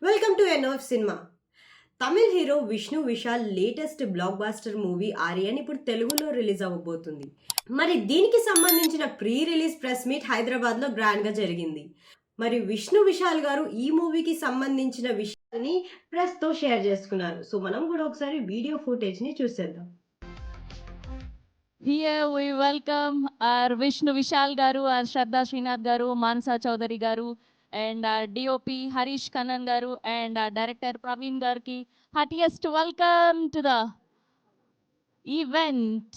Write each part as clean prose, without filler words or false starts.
Welcome to NF cinema. Tamil hero Vishnu Vishal latest block buster movie Aaryan ఇప్పుడు తెలుగులో release అవ్వబోతుంది. మరి దీనికి సంబంధించిన pre release press meet Hyderabad లో గ్రాండ్ గా జరిగింది. మరి విష్ణు విశాల్ గారు ఈ మూవీకి సంబంధించిన విషయాన్ని ప్రెస్ తో షేర్ చేసుకున్నారు. సో మనం కూడా ఒకసారి వీడియో ఫుటేజ్ ని చూసేద్దాం. Here we welcome our Vishnu Vishal garu, our Shraddha Srinath garu, Mansa Chaudhary garu, and our DOP Harish Kannan garu, and our director Praveen Garki. Heartiest welcome to the event.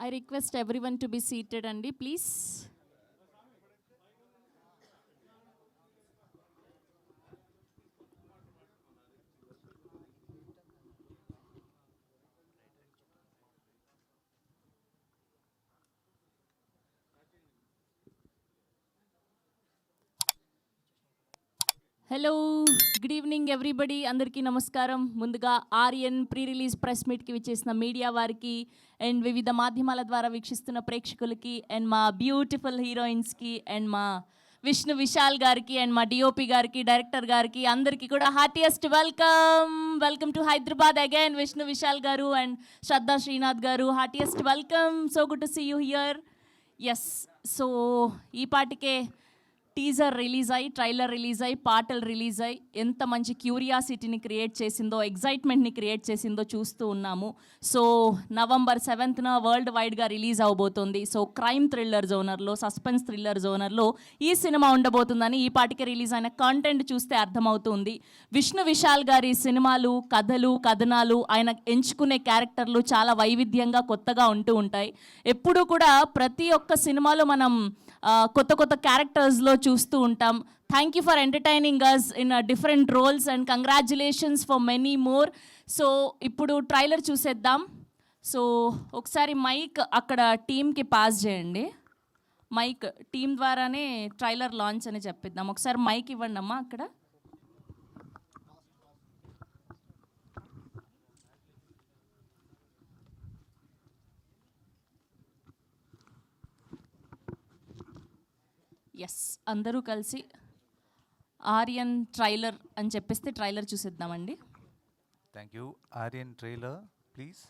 I request everyone to be seated, Andy, please. Hello, good evening everybody. అందరికీ నమస్కారం. ముందుగా Aryan pre release press మీట్కి విచ్చేసిన media వారికి and వివిధ మాధ్యమాల ద్వారా వీక్షిస్తున్న ప్రేక్షకులకి అండ్ మా బ్యూటిఫుల్ హీరోయిన్స్కి అండ్ మా విష్ణు విశాల్ గారికి అండ్ మా డిఓపి గారికి, డైరెక్టర్ గారికి అందరికీ కూడా heartiest welcome to Hyderabad again. Vishnu Vishal గారు అండ్ శ్రద్ధా శ్రీనాథ్ గారు, heartiest welcome. So good to see you here. Yes, so ఈ పాటికే టీజర్ రిలీజ్ అయ్యి, ట్రైలర్ రిలీజ్ అయ్యి, పాటలు రిలీజ్ అయ్యి ఎంత మంచి క్యూరియాసిటీని క్రియేట్ చేసిందో, ఎగ్జైట్మెంట్ని క్రియేట్ చేసిందో చూస్తూ ఉన్నాము. సో November 7th వరల్డ్ వైడ్గా రిలీజ్ అవబోతుంది. సో క్రైమ్ థ్రిల్లర్ జోనర్లో, సస్పెన్స్ థ్రిల్లర్ జోనర్లో ఈ సినిమా ఉండబోతుందని ఈ పాటికే రిలీజ్ అయిన కంటెంట్ చూస్తే అర్థమవుతుంది. విష్ణు విశాల్ గారి సినిమాలు, కథలు, కథనాలు, ఆయన ఎంచుకునే క్యారెక్టర్లు చాలా వైవిధ్యంగా, కొత్తగా ఉంటూ ఉంటాయి. ఎప్పుడూ కూడా ప్రతి ఒక్క సినిమాలో మనం కొత్త కొత్త క్యారెక్టర్స్లో చూస్తూ ఉంటాం. Thank you for entertaining us in different roles and congratulations for many more. So ఇప్పుడు ట్రైలర్ చూసేద్దాం. సో ఒకసారి మైక్ అక్కడ టీమ్కి పాస్ చేయండి. మైక్ టీం ద్వారానే ట్రైలర్ లాంచ్ అని చెప్పిద్దాం. ఒకసారి మైక్ ఇవ్వండి అమ్మా అక్కడ. ఎస్, అందరూ కలిసి ఆర్యన్ ట్రైలర్ అని చెప్పేస్తే ట్రైలర్ చూసేద్దామండి. Thank you. Aaryan trailer please.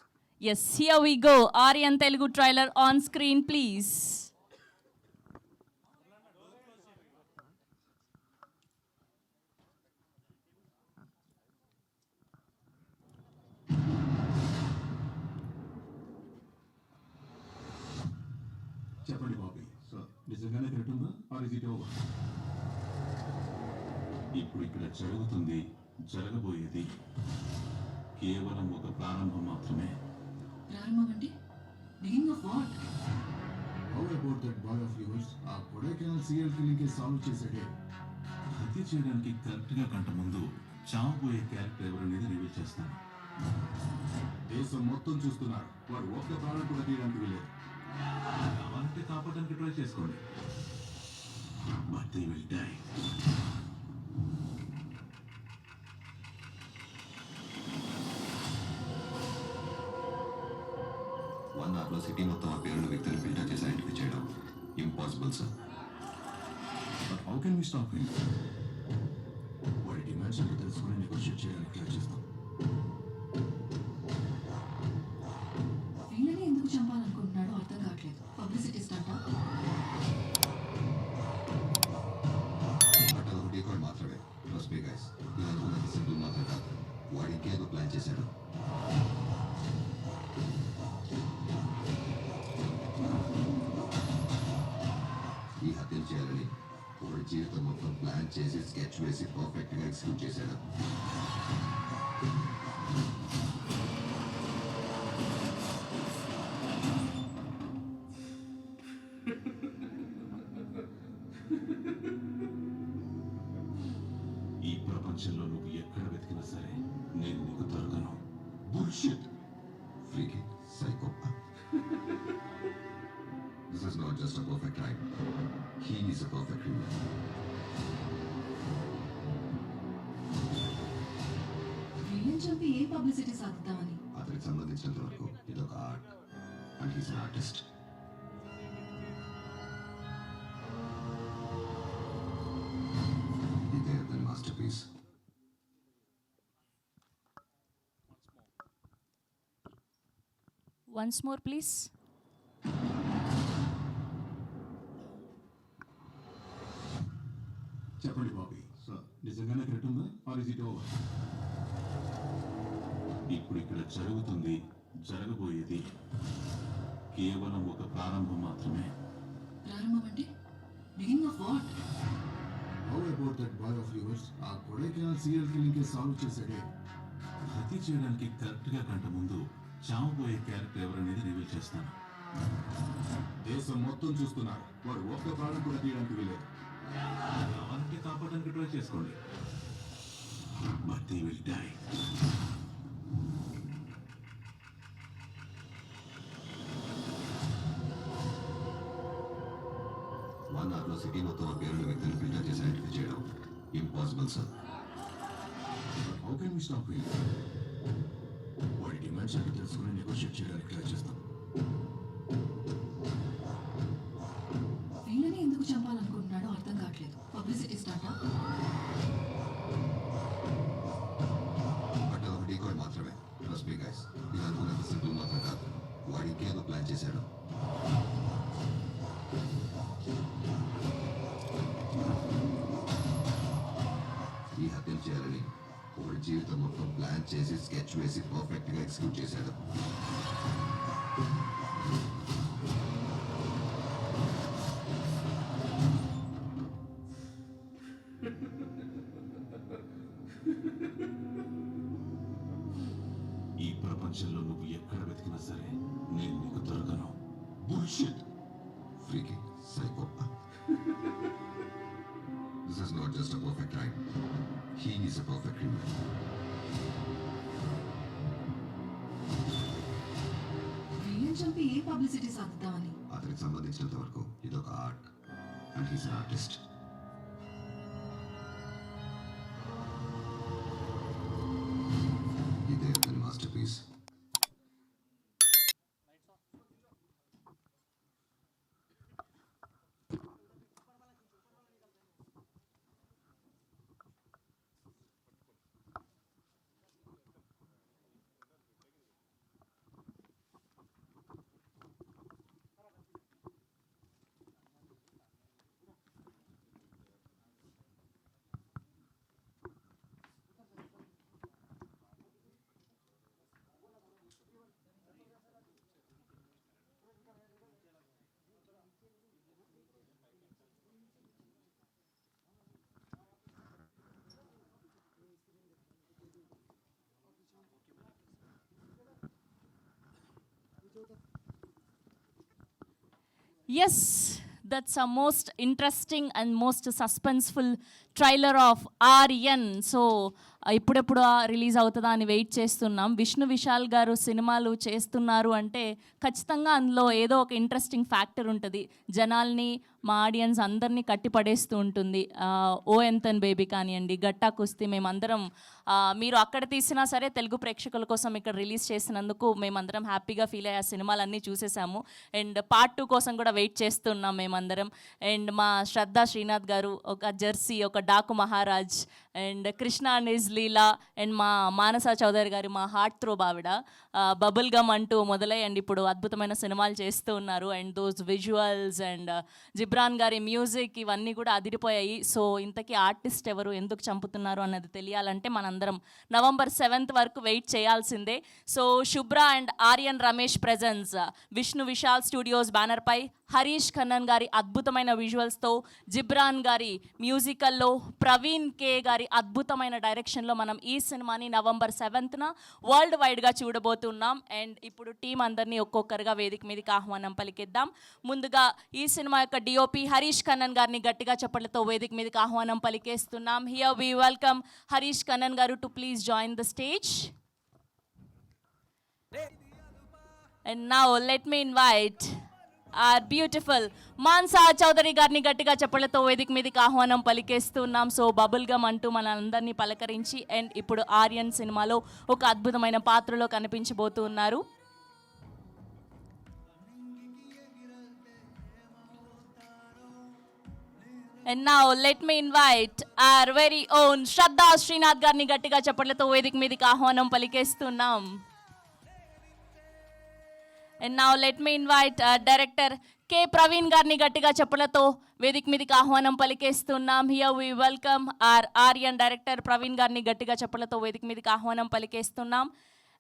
Yes, here we go. Aaryan Telugu trailer on screen please. చెప్పండి బాబీ, నిజంగానే తింటుందా ఆర్ ఇస్ ఇట్ ఓవర్? ఇప్పుడు ఇక్కడ జరుగుతుంది, జరగబోయేది కేవలం ఒక ప్రారంభం మాత్రమే. ప్రారంభం అంటే beginning of what? How about that boy of yours? ఆ Kodaikanal serial killing case solve చేసాడే, హత్య చేయడానికి కరెక్ట్ గా గంట ముందు చావబోయే క్యారెక్టర్ ఎవరనేది రివీల్ చేస్తాను. దేశం మొత్తం చూస్తున్నారు, వాడు ఒక్క ప్రాణం కూడా తీయడానికి వెళ్ళలేదు. కావాలంటే కాపాడడానికి ట్రై చేసుకోండి, but they will die. One అవర్లో సిటీ మొత్తం ఆ పేరున్న వ్యక్తులు ఫిల్టర్ చేసి ఐడెంటిఫై చేయడం impossible sir. But how can we stop him? వాడి డిమాండ్స్ ఏంటో తెలుసుకొని నెగోషియేట్ చేయడానికి ట్రై చేస్తాం. వీళ్ళని ఎందుకు చంపాలనుకుంటున్నాడో అర్థం కావట్లేదు. జీవితం మొత్తం ప్లాన్ చేసి స్కెచ్ వేసి పర్ఫెక్ట్గా ఎగ్జిక్యూట్ చేశాడు. ఈ ప్రపంచంలో నువ్వు ఎక్కడ వెతికినా సరే నేను నీకు దొరకను. Bullshit. Freaky psychopath. This is not just a perfect crime. He is a perfect criminal. Villain చంపి ఏ పబ్లిసిటీ సాధిద్దామని? అతనికి సంబంధించినంత వరకు ఇదొక art and he's an artist. ఇదే అతని masterpiece. Once more please. చెప్పండి బాబీ, నిజంగానే కరెక్ట్ ఉందా ఆర్ ఇస్ ఇట్ ఓవర్? ఇప్పుడు ఇక్కడ జరుగుతుంది, జరగబోయేది కేవలం ఒక ప్రారంభం మాత్రమే. ప్రారంభం అంటే beginning of what? How about that boy of yours ఆ Kodaikanal serial killing case solve చేశాడే? హత్య చేయడానికి కరెక్ట్గా గంట ముందు చావబోయే క్యారెక్టర్ ఎవరనేది రివీల్ చేస్తాను. దేశం మొత్తం చూస్తున్నారు, వాడు ఒక్క ప్రాణం కూడా తీయడానికి వీలేదు. కావాలంటే కాపాడడానికి ట్రై చేసుకోండి, but they will die. One అవర్లో సిటీ మొత్తం ఆ పేరున్న వ్యక్తిని ఫిల్టర్ చేసి ఐడెంటిఫై చేయడం impossible sir. How can we stop him? వాడి డిమాండ్స్ అన్ని తెలుసుకుని నెగోషియేట్ చేయడానికి ట్రై చేస్తాం. వీళ్ళని ఎందుకు చంపాలనుకుంటున్నాడో అర్థం కావట్లేదు. పబ్లిసిటీ స్టార్టా? బట్ ఒక డీకోడ్ మాత్రమే. ట్రస్ట్ మీ గైస్, ఇది అనుకున్నంత సింపుల్ మాత్రం కాదు. వాడు ఇంకేదో ప్లాన్ చేశాడు. ఈ హత్యలు చేయాలని వాడి జీవితం మొత్తం ప్లాన్ చేసి స్కెచ్ వేసి పర్ఫెక్ట్గా ఎగ్జిక్యూట్ చేశాడు. ఈ ప్రపంచంలో నువ్వు ఎక్కడ వెతికినా సరే నేను నీకు దొరకను. Bullshit. Freaky psychopath. This is not just a perfect crime. He is a perfect criminal. Villain చంపి ఏ పబ్లిసిటీ సాధిద్దామని? అతనికి సంబంధించినంత వరకు ఇదొక art and he's an artist. ఇదే అతని masterpiece. Yes, that's a most interesting and most suspenseful trailer of Aaryan. So, ఇప్పుడెప్పుడు రిలీజ్ అవుతుందా అని వెయిట్ చేస్తున్నాం. విష్ణు విశాల్ గారు సినిమాలు చేస్తున్నారు అంటే ఖచ్చితంగా అందులో ఏదో ఒక ఇంట్రెస్టింగ్ ఫ్యాక్టర్ ఉంటుంది. జనాల్ని, మా ఆడియన్స్ అందరినీ కట్టిపడేస్తూ ఉంటుంది. ఓ ఎంతన్ బేబీ కానివ్వండి, గట్టా కుస్తీ, మేమందరం మీరు అక్కడ తీసినా సరే తెలుగు ప్రేక్షకుల కోసం ఇక్కడ రిలీజ్ చేసినందుకు మేమందరం హ్యాపీగా ఫీల్ అయ్యే సినిమాలన్నీ చూసేసాము. అండ్ పార్ట్ 2 కోసం కూడా వెయిట్ చేస్తున్నాం మేమందరం. అండ్ మా శ్రద్ధా శ్రీనాథ్ గారు ఒక జెర్సీ, ఒక Daaku Maharaj, and Krishna and is Leela, and మా మానస చౌదరి గారు మా హార్ట్ త్రో బావిడ, బబుల్ గమ్ అంటూ మొదలై అండ్ ఇప్పుడు అద్భుతమైన సినిమాలు చేస్తూ ఉన్నారు. And those visuals and Ghibran గారి మ్యూజిక్ ఇవన్నీ కూడా అదిరిపోయాయి. సో ఇంతకీ ఆర్టిస్ట్ ఎవరు, ఎందుకు చంపుతున్నారు అన్నది తెలియాలంటే మనందరం November 7th వరకు వెయిట్ చేయాల్సిందే. So Shubhra and Aaryan Ramesh presents Vishnu Vishal studios బ్యానర్పై హరీష్ కన్నన్ గారి అద్భుతమైన విజువల్స్తో, జిబ్రాన్ గారి మ్యూజికల్లో, ప్రవీణ్ కే గారి అద్భుతమైన డైరెక్షన్లో మనం ఈ సినిమాని November 7th వరల్డ్ వైడ్గా చూడబోతున్నాం. అండ్ ఇప్పుడు టీం అందరినీ ఒక్కొక్కరుగా వేదిక మీదకి ఆహ్వానం పలికిద్దాం. ముందుగా ఈ సినిమా యొక్క డిఓపి హరీష్ కన్నన్ గారిని గట్టిగా చప్పట్లతో వేదిక మీదకి ఆహ్వానం పలికేస్తున్నాం. Here we welcome Harish Kannan garu to please join the stage. And now let me invite our beautiful Maanasa Choudhary గారిని గట్టిగా చెప్పలతో వేదిక మీదకి ఆహ్వానం పలికేస్తున్నాం. సో బబుల్ గమ్ అంటూ మన అందరినీ పలకరించి అండ్ ఇప్పుడు ఆర్యన్ సినిమాలో ఒక అద్భుతమైన పాత్రలో కనిపించబోతూ ఉన్నారు. And now let me invite our very own శ్రద్ధా శ్రీనాథ్ గారిని గట్టిగా చెప్పలతో వేదిక మీదకి ఆహ్వానం పలికేస్తున్నాం. And now let me invite director K. Praveen గారిని గట్టిగా చెప్పలతో వేదిక మీదకి ఆహ్వానం పలికేస్తున్నాం. Here we welcome our Aaryan director Praveen గారిని గట్టిగా చెప్పలతో వేదిక మీదకి ఆహ్వానం పలికేస్తున్నాం.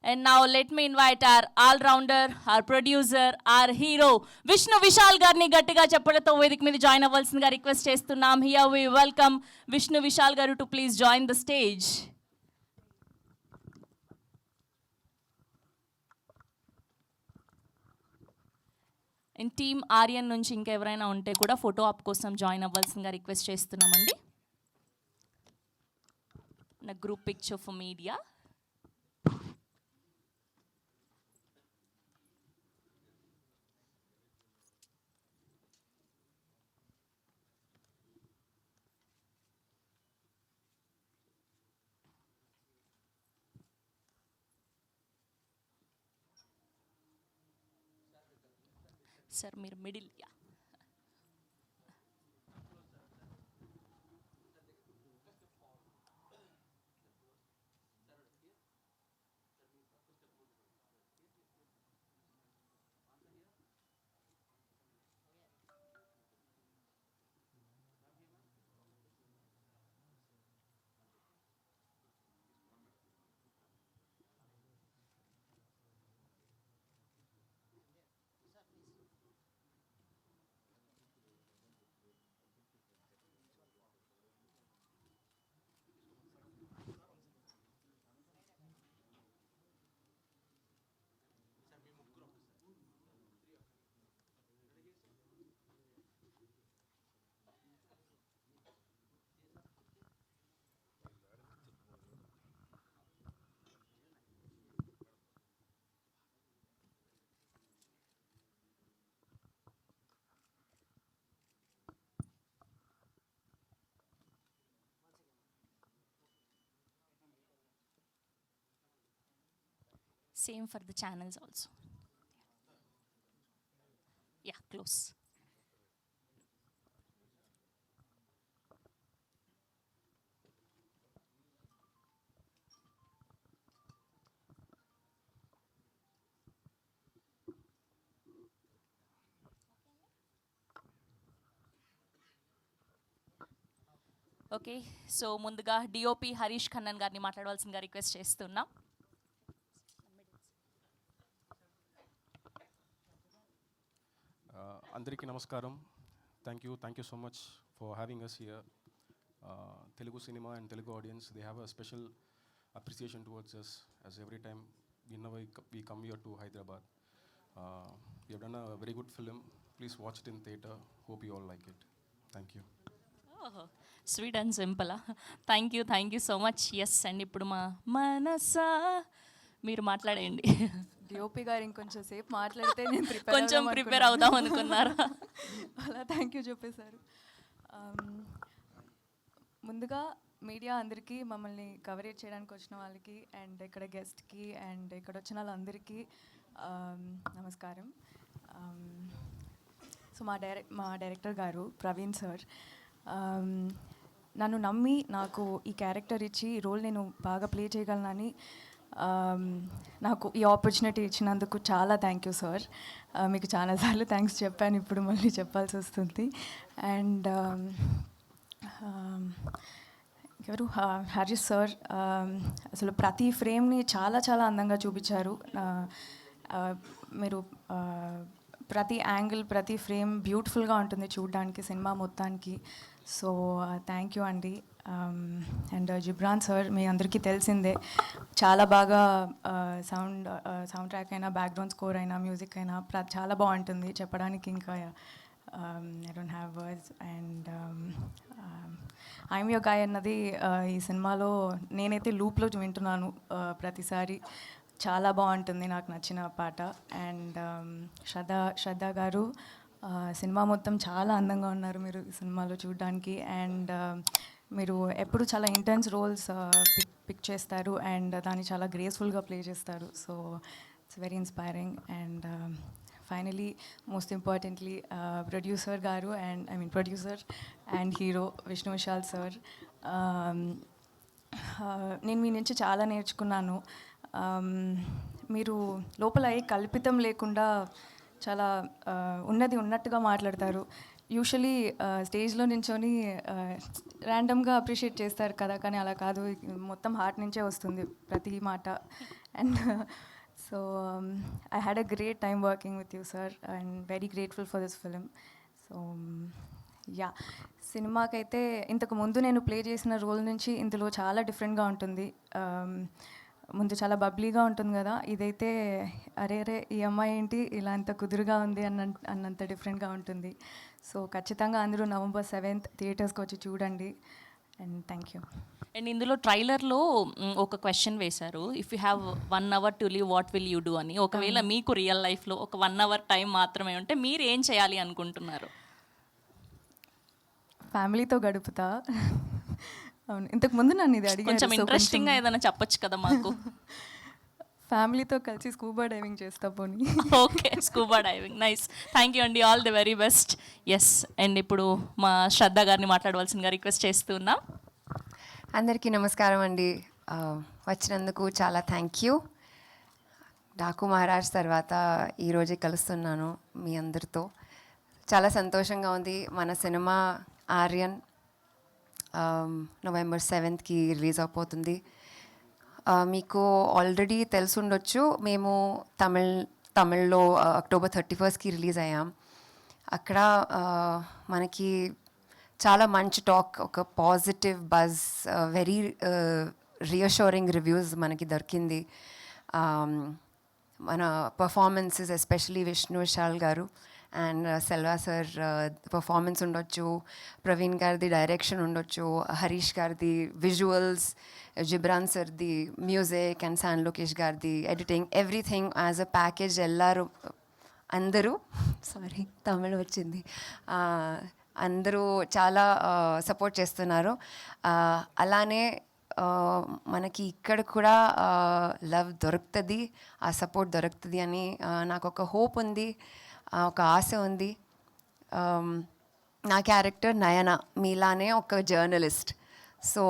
And now let me invite our all-rounder, our producer, our hero Vishnu Vishal గారిని గట్టిగా చెప్పలతో వేదిక మీద జాయిన్ అవ్వాల్సిందిగా రిక్వెస్ట్ చేస్తున్నాం. Here we welcome Vishnu Vishal గారు to please join the stage. And team Aryan నుంచి ఇంకెవరైనా ఉంటే కూడా ఫోటో ఆప్ కోసం జాయిన్ అవ్వాల్సిందిగా రిక్వెస్ట్ చేస్తున్నామండి. నా group picture for media. Sir మీరు middle. Yeah Same for the channels also. Yeah, close. Okay, so ముందుగా డిఓపి హరీష్ కన్నన్ గారిని మాట్లాడవలసిందిగా రిక్వెస్ట్ చేస్తున్నాం. అందరికీ నమస్కారం. Thank you so much for having us here. Telugu cinema and Telugu audience, they have a special appreciation towards us, as every time whenever we come here to Hyderabad. We have done a very good film. Please watch it in theatre. Hope you all like it. Thank you. Sweet and simple. Thank you so much. Yes and ఇప్పుడు మా మనసా మీరు మాట్లాడండి. DOP గారు ఇంకొంచెం సేపు మాట్లాడితే నేను కొంచెం ప్రిపేర్ అవుదాం అనుకున్నారా? అలా థ్యాంక్ యూ చెప్పేశారు. ముందుగా మీడియా అందరికీ, మమ్మల్ని కవరేజ్ చేయడానికి వచ్చిన వాళ్ళకి అండ్ ఇక్కడ గెస్ట్కి అండ్ ఇక్కడ వచ్చిన వాళ్ళందరికీ నమస్కారం. సో మా డైరెక్టర్ గారు ప్రవీణ్ సార్ నన్ను నమ్మి నాకు ఈ క్యారెక్టర్ ఇచ్చి ఈ రోల్ నేను బాగా ప్లే చేయగలనని నాకు ఈ ఆపర్చునిటీ ఇచ్చినందుకు చాలా థ్యాంక్ యూ సార్. మీకు చాలాసార్లు థ్యాంక్స్ చెప్పాను, ఇప్పుడు మళ్ళీ చెప్పాల్సి వస్తుంది. అండ్ ఎవరు హరీష్ సార్ అసలు ప్రతి ఫ్రేమ్ని చాలా చాలా అందంగా చూపించారు. మీరు ప్రతి యాంగిల్ ప్రతి ఫ్రేమ్ బ్యూటిఫుల్గా ఉంటుంది చూడడానికి సినిమా మొత్తానికి. సో థ్యాంక్ యూ అండి. అండ్ జిబ్రాన్ సార్ మీ అందరికీ తెలిసిందే, చాలా బాగా సౌండ్ ట్రాక్ అయినా బ్యాక్గ్రౌండ్ స్కోర్ అయినా మ్యూజిక్ అయినా చాలా బాగుంటుంది చెప్పడానికి. ఇంకా I don't have words. And I'm your guy అన్నది ఈ సినిమాలో నేనైతే లూప్లో వింటున్నాను ప్రతిసారి. చాలా బాగుంటుంది, నాకు నచ్చిన పాట. అండ్ శ్రద్ధ గారు సినిమా మొత్తం చాలా అందంగా ఉన్నారు మీరు ఈ సినిమాలో చూడడానికి. అండ్ మీరు ఎప్పుడు చాలా ఇంటెన్స్ రోల్స్ పిక్ చేస్తారు అండ్ దాన్ని చాలా గ్రేస్ఫుల్గా ప్లే చేస్తారు. So it's very inspiring. And finally most importantly producer garu and producer and hero Vishnu Vishal sir, నేను మీ నుంచి చాలా నేర్చుకున్నాను. మీరు లోపల ఏ కల్పితం లేకుండా చాలా ఉన్నది ఉన్నట్టుగా మాట్లాడతారు. యూజువలీ స్టేజ్లో నించొని ర్యాండమ్గా అప్రిషియేట్ చేస్తారు కదా, కానీ అలా కాదు, మొత్తం హార్ట్ నుంచే వస్తుంది ప్రతి మాట. And so I had a great time working with you sir and very grateful for this film. So yeah, సినిమాకైతే ఇంతకు ముందు నేను ప్లే చేసిన రోల్ నుంచి ఇందులో చాలా డిఫరెంట్గా ఉంటుంది. ముందు చాలా బబ్లీగా ఉంటుంది కదా, ఇదైతే అరే ఈ అమ్మాయి ఏంటి ఇలా అంత కుదురుగా ఉంది అన్నంత డిఫరెంట్గా ఉంటుంది. సో ఖచ్చితంగా అందరూ November 7th థియేటర్స్కి వచ్చి చూడండి. And thank you. అండ్ ఇందులో ట్రైలర్లో ఒక క్వశ్చన్ వేశారు, if you have 1 hour to live what will you do అని. ఒకవేళ మీకు రియల్ లైఫ్లో ఒక 1 hour టైం మాత్రమే ఉంటే మీరు ఏం చేయాలి అనుకుంటున్నారు? ఫ్యామిలీతో గడుపుతా. అవును, ఇంతకు ముందు నన్ను ఇది అడిగారు. కొంచెం ఇంట్రెస్టింగ్గా ఏదైనా చెప్పొచ్చు కదా మాకు. ఫ్యామిలీతో కలిసి స్కూబా డైవింగ్ చేస్తా పోనీ. Okay, scuba diving, nice. Thank you అండి, all the very best. Yes, and ఇప్పుడు మా శ్రద్ధ గారిని మాట్లాడవలసిందిగా రిక్వెస్ట్ చేస్తున్నాం. అందరికీ నమస్కారం అండి. వచ్చినందుకు చాలా థ్యాంక్ యూ. డాకు మహారాజ్ తర్వాత ఈరోజే కలుస్తున్నాను మీ అందరితో. చాలా సంతోషంగా ఉంది. మన cinema Aryan November 7th release అయిపోతుంది. మీకు ఆల్రెడీ తెలుసుండొచ్చు, మేము తమిళ్లో October 31st రిలీజ్ అయ్యాం. అక్కడ మనకి చాలా మంచి టాక్, ఒక positive buzz, very reassuring reviews మనకి దొరికింది. మన పర్ఫార్మెన్సెస్ ఎస్పెషలీ విష్ణు విశాల్ గారు అండ్ సెల్వా సార్ పర్ఫార్మెన్స్ ఉండొచ్చు, ప్రవీణ్ గారిది డైరెక్షన్ ఉండొచ్చు, హరీష్ గారిది విజువల్స్, జిబ్రాన్ సార్ది మ్యూజిక్ అండ్ శాన్ లోకేష్ గారిది editing, everything as a package. అందరూ తమిళ్ వచ్చింది, అందరూ చాలా సపోర్ట్ చేస్తున్నారు. అలానే మనకి ఇక్కడ కూడా లవ్ దొరుకుతుంది, ఆ సపోర్ట్ దొరుకుతుంది అని నాకు ఒక హోప్ ఉంది, ఒక ఆశ ఉంది. నా క్యారెక్టర్ నయన మీలానే ఒక జర్నలిస్ట్. సో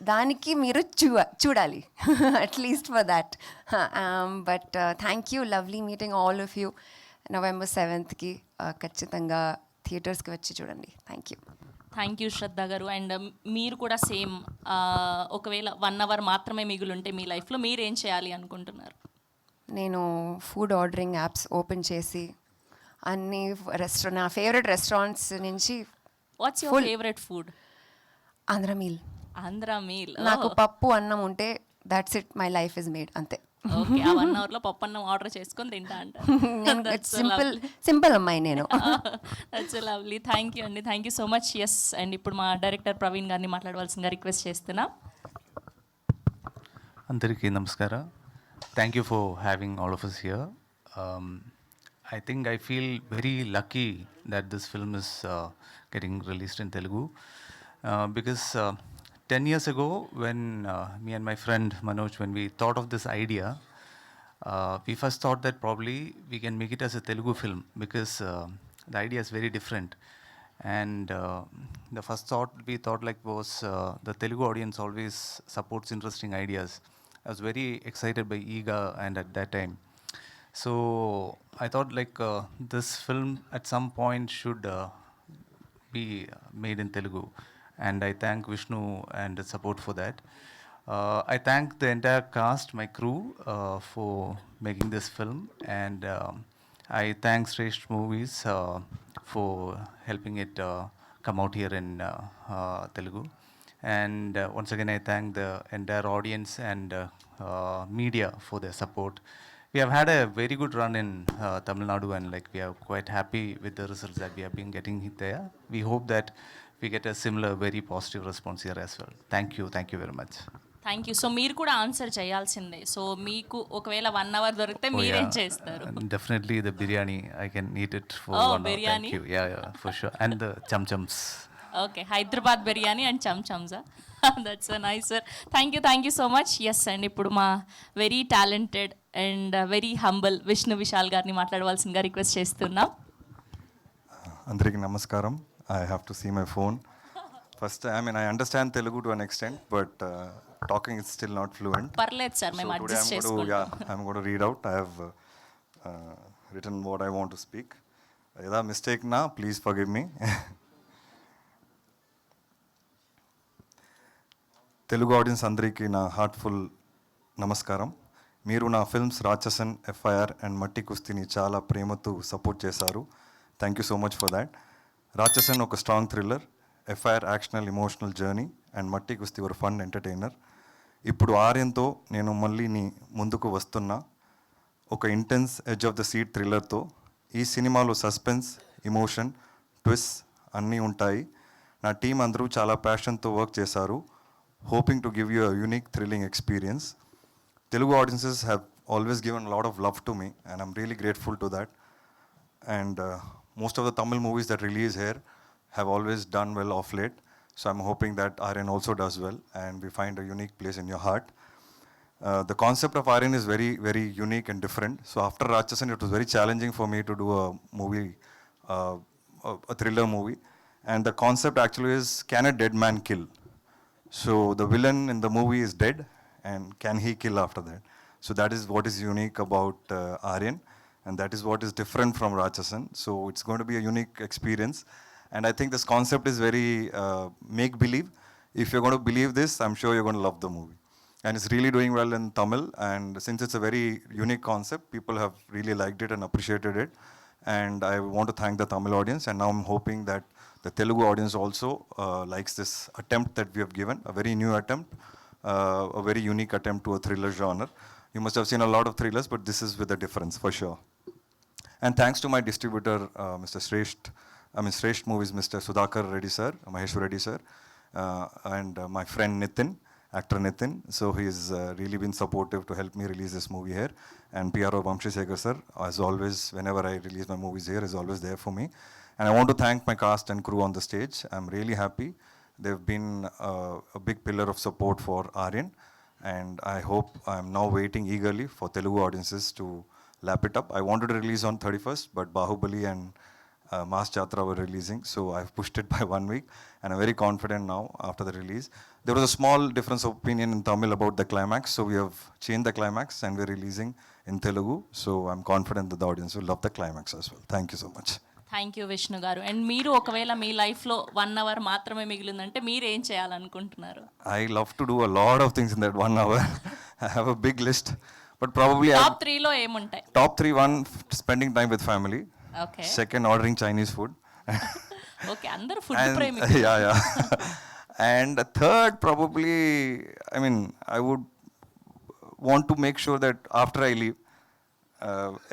దానికి మీరు చూడాలి at least for that. But thank you, lovely meeting all of you. November 7th ఖచ్చితంగా థియేటర్స్కి వచ్చి చూడండి. Thank you. థ్యాంక్ యూ శ్రద్ధ గారు. అండ్ మీరు కూడా సేమ్, ఒకవేళ 1 hour మాత్రమే మిగులుంటే మీ లైఫ్లో మీరు ఏం చేయాలి అనుకుంటున్నారు? నేను ఫుడ్ ఆర్డరింగ్ యాప్స్ ఓపెన్ చేసి అన్ని నా ఫేవరెట్ రెస్టారెంట్స్ నుంచి. What's your favourite food? Andhra meal. Andhra meal. నాకు పప్పు అన్నం ఉంటే that's it, my life is made, అంతే. ఓకే, ఆ 1 hourలో పప్పు అన్నం ఆర్డర్ చేసుకొని తింటా అంటారు. సింపుల్ అమ్మాయి నేను. That's lovely. థ్యాంక్ యూ అండి, thank you so much. Yes, and ఇప్పుడు మా డైరెక్టర్ ప్రవీణ్ గారిని మాట్లాడవలసిందిగా రిక్వెస్ట్ చేస్తున్నా. అందరికీ నమస్కారం. Thank you for having all of us here. I think I feel very lucky that this film is getting released in Telugu because 10 years ago when me and my friend Manoj, when we thought of this idea, we first thought that probably we can make it as a Telugu film because the idea is very different. And the first thought we thought like was the Telugu audience always supports interesting ideas. I was very excited by Ega and at that time. So I thought like this film at some point should be made in Telugu. And I thank Vishnu and the support for that. I thank the entire cast, my crew, for making this film. And I thank Shrestha Movies for helping it come out here in Telugu. And once again, I thank the entire audience and media for their support. We have had a very good run in Tamil Nadu, and like we are quite happy with the results that we have been getting there. We hope that we get a similar, very positive response here as well. Thank you very much. Thank you. So మీరు కూడా answer చేయాల్సిందే. So మీకు ఒకవేళ 1 hour దొరికితే మీరేం చేస్తారు? Definitely the biryani. I can eat it for Oh, 1 hour. biryani. Thank you. Yeah, for sure. And the cham-chams. Okay, Hyderabad biryani and చమ్చమ్సా? That's so nice sir. Thank you so much. Yes and ఇప్పుడు మా very talented and very humble Vishnu Vishal గారిని మాట్లాడవలసిందిగా request చేస్తున్నాం. అందరికీ నమస్కారం. I have to see my phone. First, I mean, I understand Telugu to an extent, but talking is still not fluent. పర్లేదు sir, మేము adjust చేసుకుంటాం. I'm going to read out. I have written what I want to speak. ఏదా mistake na, please forgive me. Telugu audience అందరికీ నా heartful నమస్కారం. మీరు నా films Ratsasan, FIR and మట్టి కుస్తీని చాలా ప్రేమతో సపోర్ట్ చేశారు. Thank you so much for that. Ratsasan ఒక strong thriller, FIR actional emotional journey and Matti Kusthi ఒక ఫన్ ఎంటర్టైనర్. ఇప్పుడు ఆర్యన్తో నేను మళ్ళీ ముందుకు వస్తున్నా ఒక intense edge of the seat థ్రిల్లర్తో. ఈ సినిమాలో సస్పెన్స్, ఎమోషన్, ట్విస్ట్ అన్నీ ఉంటాయి. నా టీం అందరూ చాలా ప్యాషన్తో వర్క్ చేశారు. hoping to give you a unique, thrilling experience. Telugu audiences have always given a lot of love to me, and I'm really grateful to that. And most of the Tamil movies that release here have always done well of late. So I'm hoping that Aaryan also does well, and we find a unique place in your heart. The concept of Aaryan is very, very unique and different. So after Rachasan, it was very challenging for me to do a movie, a thriller movie. And the concept actually is, can a dead man kill? So the villain in the movie is dead, and can he kill after that? So that is what is unique about Aaryan, and that is what is different from Rachasan. So it's going to be a unique experience, and I think this concept is very make-believe. If you're going to believe this, I'm sure you're going to love the movie. And it's really doing well in Tamil, and since it's a very unique concept, people have really liked it and appreciated it. And I want to thank the Tamil audience, and now I'm hoping that the Telugu audience also likes this attempt that we have given, a very new attempt, a very unique attempt to a thriller genre. You must have seen a lot of thrillers, but this is with a difference for sure. And thanks to my distributor, Mr. Shrestha Movies, Mr. Sudhakar Reddy sir, Maheshwar Reddy sir, and my friend Nitin, actor Nitin. So he's really been supportive to help me release this movie here. And PRO Vamshi Sekhar sir, as always, whenever I release my movies here, is always there for me. And I want to thank my cast and crew on the stage. I'm really happy. They've been a big pillar of support for Aaryan. And I hope I'm now waiting eagerly for Telugu audiences to lap it up. I wanted to release on 31st, but Bahubali and Mass Chatra were releasing. So I've pushed it by 1 week. And I'm very confident now after the release. There was a small difference of opinion in Tamil about the climax. So we have changed the climax and we're releasing in Telugu. So I'm confident that the audience will love the climax as well. Thank you so much. Thank you Vishnu గారు. And మీరు ఒకవేళ మీ లైఫ్లో 1 hour మాత్రమే మిగిలిందంటే మీరు ఏం చేయాలనుకుంటున్నారు? I love to do a lot of things in that 1 hour. I have a big list, but probably top 3లో ఏముంటాయి? Top 3, 1, spending time with family. Okay. Second, ordering Chinese food. Okay, అందరూ food ప్రేమికులు. Yeah. And third, probably, I mean, I would want to make sure that after I leave,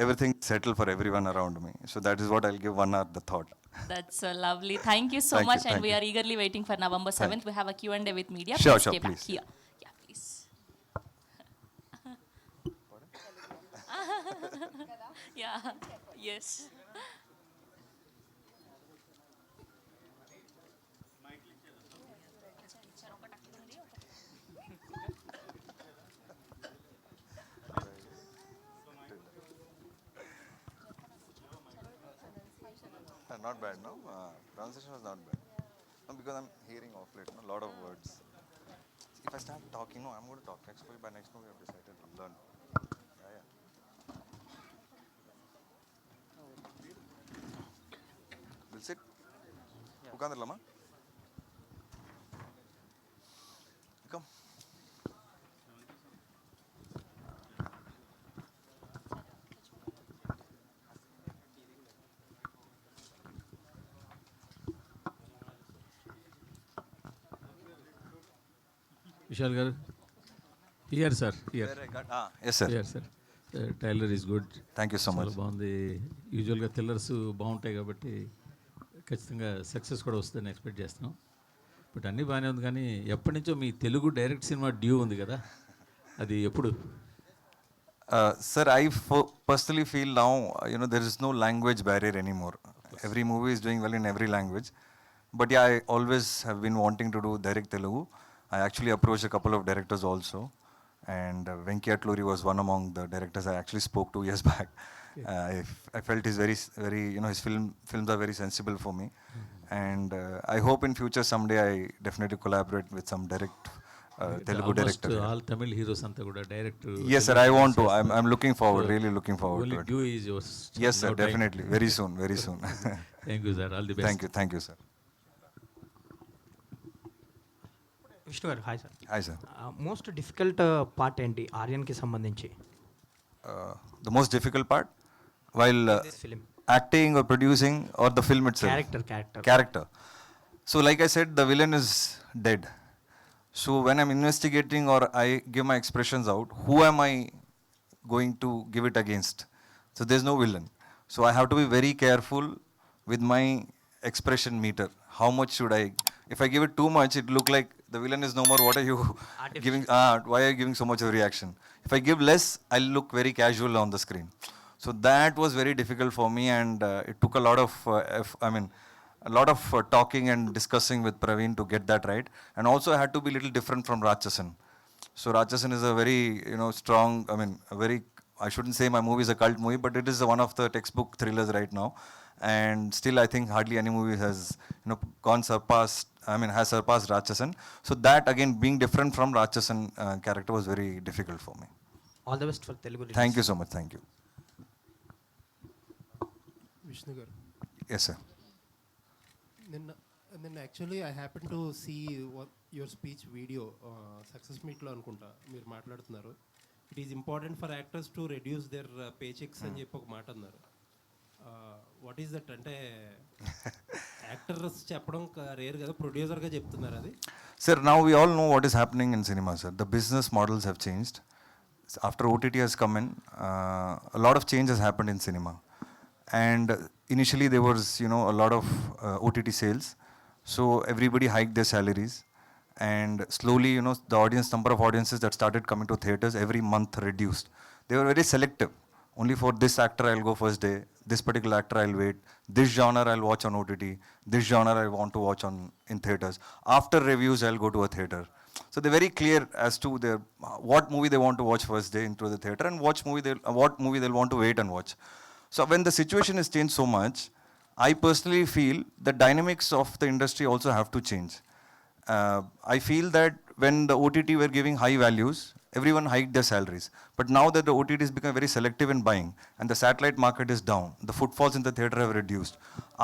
everything settled for everyone around me. So that is what I'll give 1 hour the thought. That's so lovely. Thank you so Thank much. you, And thank we you. are eagerly waiting for November 7th. We have a Q&A with media. Sure, Stay back please. here. Yeah, please. Yeah, yes. Not bad, no? Pronunciation was not bad. No, because I'm hearing off late, no? A lot of words. If I start talking, no, I'm going to talk. Next movie, by next movie, I've decided to learn. Yeah. Will sit? Ukandar Lama? Come. Vishal garu here sir yes sir here sir trailer is good. Thank you so much. బాగుంది. యూజువల్గా thrillers బాగుంటాయి కాబట్టి ఖచ్చితంగా success కూడా వస్తుందని expect చేస్తున్నాం. But అన్నీ బాగానే ఉంది, కానీ ఎప్పటి నుంచో మీ తెలుగు డైరెక్ట్ సినిమా డ్యూ ఉంది కదా, అది ఎప్పుడు? Sir, I personally feel now, there is no language barrier anymore. Every movie is doing well in every language. But yeah, I always have been wanting to do direct Telugu. I actually approached a couple of directors also. And Venki Atluri was one among the directors I actually spoke 2 years back. I felt he's very, very, his films are very sensible for me. And I hope in future someday I definitely collaborate with some Telugu director. All Tamil heroes anta kuda direct. Yes sir, I want to. I'm looking forward, really looking forward to it. Only due is yours. Yes sir, definitely. Very soon, very soon. Thank you sir, all the best. Thank you sir. Vishnu గారు hi sir. Hi sir. Most difficult part ఏంటి ఆర్యన్కి సంబంధించి? The most difficult part while This film. acting or producing or the film itself? Character. So like I said, the villain is dead. So when I'm investigating or I give my expressions out, who am I going to give it against? So there's no villain. So I have to be very careful with my expression meter. How much should I? If I give it too much, it look like the villain is no more. What are you giving? Why are you giving so much of reaction? If I give less, I'll look very casual on the screen. So that was very difficult for me, and it took a lot of talking and discussing with Praveen to get that right. And also I had to be a little different from Ratchasan. So Ratchasan is a very, strong, I shouldn't say my movie is a cult movie, but it is one of the textbook thrillers right now. And still I think hardly any movie has, has surpassed Ratchasan. So that again, being different from Ratchasan character was very difficult for me. All the best for Telugu release. Thank you so much, thank you. Vishnu garu. Yes sir. Then actually I happened to see your speech video success meet lo anukunta meer maatladutunnaru. It is important for actors to reduce their paychecks అని చెప్పి ఒక మాట అన్నారు. What is that? అంటే actors చెప్పడం rare కదా, ప్రొడ్యూసర్గా చెప్తున్నారు అది. Sir, now we all know what is happening in cinema, sir. The business models have changed. After OTT has come in, a lot of change has happened in cinema. And initially there was, a lot of OTT sales. So everybody hiked their salaries. And slowly, the number of audiences that started coming to theaters every month reduced. They were very selective. Only for this actor I'll go first day, this particular actor I'll wait, this genre I'll watch on OTT, this genre I want to watch in theaters. After reviews I'll go to a theater. So they're very clear as to what movie they want to watch first day into the theater and what movie they'll want to wait and watch. So when the situation has changed so much, I personally feel the dynamics of the industry also have to change. I feel that when the OTT were giving high values, everyone hiked their salaries. But now that the OTT has become very selective in buying and the satellite market is down, the footfalls in the theater have reduced.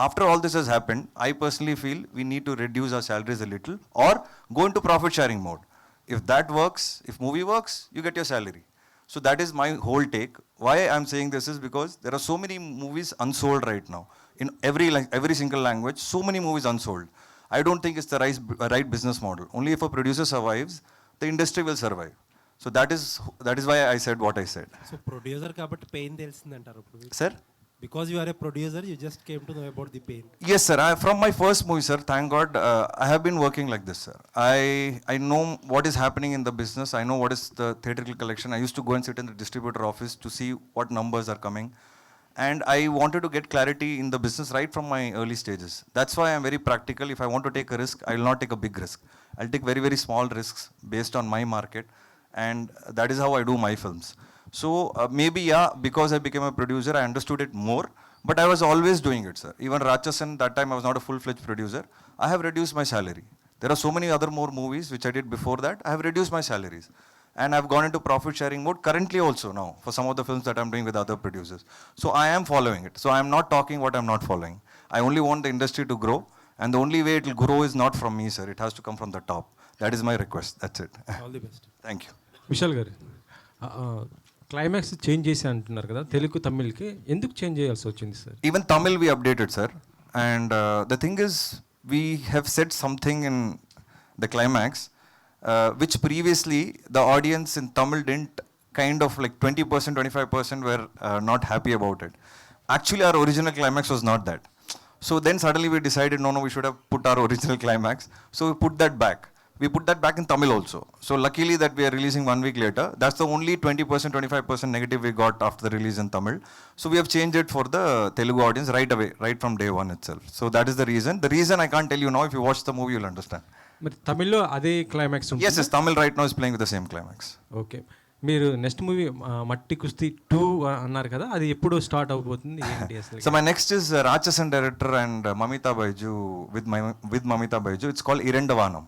After all this has happened, I personally feel we need to reduce our salaries a little or go into profit sharing mode. If that works, if movie works, you get your salary. So that is my whole take. Why I'm saying this is because there are so many movies unsold right now. In every single language, so many movies unsold. I don't think it's the right business model. Only if a producer survives, the industry will survive. So that is why I said what I said. So producer kabatti pain telisindantaru appudu. Sir? Because you are a producer, you just came to know about the pain. Yes sir, from my first movie sir, thank God, I have been working like this sir. I know what is happening in the business. I know what is the theatrical collection. I used to go and sit in the distributor office to see what numbers are coming. And I wanted to get clarity in the business right from my early stages. That's why I'm very practical. If I want to take a risk, I will not take a big risk. I'll take very, very small risks based on my market. And that is how I do my films. So maybe, because I became a producer, I understood it more. But I was always doing it, sir. Even Ratchasan, that time I was not a full-fledged producer. I have reduced my salary. There are so many other more movies which I did before that. I have reduced my salaries. And I've gone into profit sharing mode currently also now for some of the films that I'm doing with other producers. So I am following it. So I'm not talking what I'm not following. I only want the industry to grow. And the only way it will grow is not from me, sir. It has to come from the top. That is my request. That's it. All the best. Thank you. Vishal గారు, climax change చేసి అంటున్నారు కదా, తెలుగు తమిళ్కి ఎందుకు change చేయాల్సి వచ్చింది sir? Even Tamil we updated, sir. And the thing is, we have said something in the climax which previously the audience in Tamil didn't kind of like 20%, 25% were not happy about it. Actually, our original climax was not that. So then suddenly we decided, no, we should have put our original climax. So we put that back. We put that back in Tamil also. So luckily that we are releasing 1 week later. That's the only 20%, 25% negative we got after the release in Tamil. So we have changed it for the Telugu audience right away, right from day one itself. So that is the reason. The reason I can't tell you now. If you watch the movie, you'll understand. మరి తమిళ్లో అదే climax ఉంటుంది. Yes, Tamil right now is playing with the same climax. Okay, మీరు next movie మట్టి కుస్తీ 2 అన్నారు కదా, అది ఎప్పుడు స్టార్ట్ అవబోతుంది ఏంటి అసలు? So my next is Rachasan director and Mamita Baiju with Mamita Baiju. It's called Irendavanam.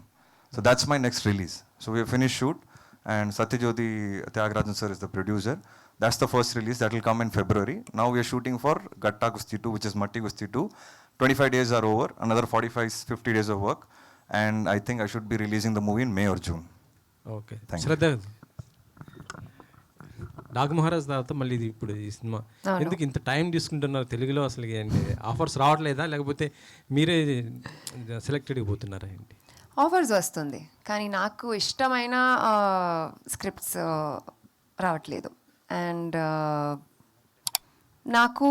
So that's my next release. So we have finished shoot and Satyajyoti Tyagarajan sir is the producer. That's the first release that will come in February. Now we are shooting for Gatta Kusti 2, which is Matti Kusti 2. 25 days are over, another 45-50 days of work, and I think I should be releasing the movie in May or June. Okay, Thank you. Shraddha dog Maharaj తర్వాత మళ్ళీ ఇది ఇప్పుడు ఈ cinema ఎందుకు ఇంత time తీసుకుంటున్నారు తెలుగులో? అసలు ఏంటి ఆఫర్స్ రావట్లేదా, లేకపోతే మీరే సెలెక్టెడ్గా పోతున్నారా ఏంటి? ఆఫర్స్ వస్తుంది, కానీ నాకు ఇష్టమైన స్క్రిప్ట్స్ రావట్లేదు. అండ్ నాకు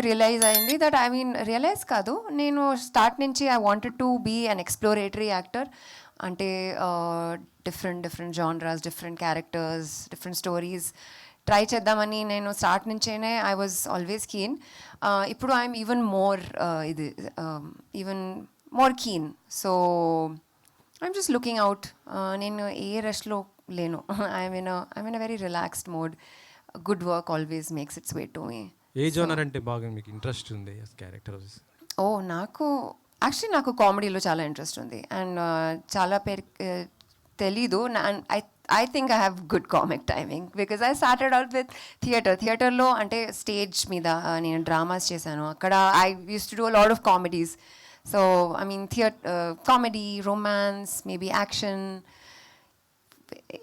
రియలైజ్ అయింది దట్ రియలైజ్ కాదు, నేను స్టార్ట్ నుంచి I wanted to be an exploratory actor. అంటే different genres, different characters, different stories try చేద్దామని నేను స్టార్ట్ నుంచేనే ఐ వాజ్ ఆల్వేస్ కీన్. ఇప్పుడు I'm even more keen. So I'm just looking out. నేను ఏ రష్లో లేను. I'm in a very relaxed mode. Good work always makes its way to me. ఏ genre అంటే బాగా మీకు ఇంట్రెస్ట్ ఉంది క్యారెక్టర్స్? నాకు కామెడీలో చాలా ఇంట్రెస్ట్ ఉంది. అండ్ చాలా పేరు తెలీదు. I think I have good comic timing because I started out with థియేటర్లో అంటే స్టేజ్ మీద నేను డ్రామాస్ చేశాను. అక్కడ I used to do a lot of comedies. So comedy, romance, maybe action,